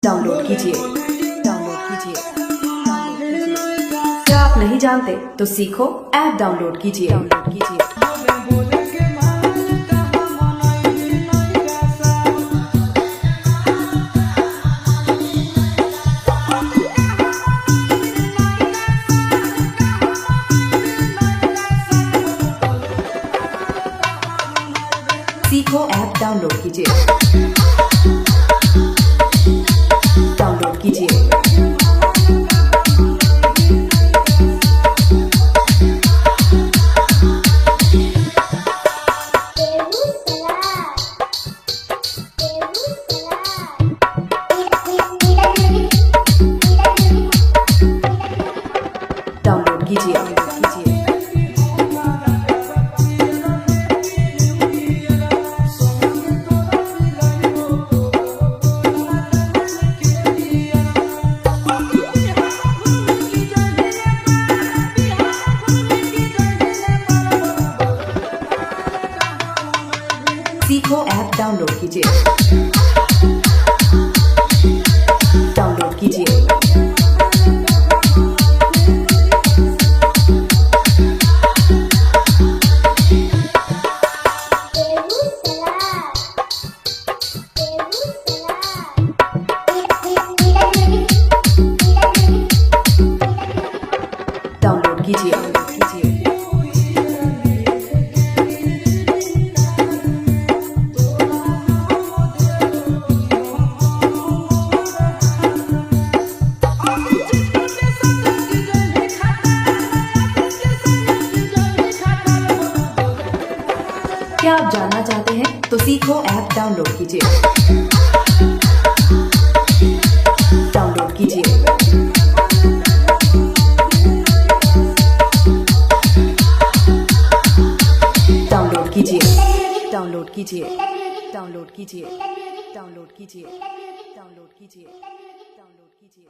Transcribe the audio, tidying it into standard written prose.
Download कीजिए, download कीजिए, download कीजिए। अगर आप नहीं जानते तो सीखो ऐप डाउनलोड कीजिए, डाउनलोड कीजिए। सीखो ऐप डाउनलोड कीजिए, डाउनलोड कीजिए। डाउनलोड कीजिए, डाउनलोड कीजिए। सीखो ऐप डाउनलोड कीजिए, डाउनलोड कीजिए। डाउनलोड कीजिए, डाउनलोड कीजिए। क्या आप जानना चाहते हैं तो सीखो ऐप डाउनलोड कीजिए, डाउनलोड कीजिए। डाउनलोड कीजिए, डाउनलोड कीजिए, डाउनलोड कीजिए, डाउनलोड कीजिए, डाउनलोड कीजिए, डाउनलोड कीजिए।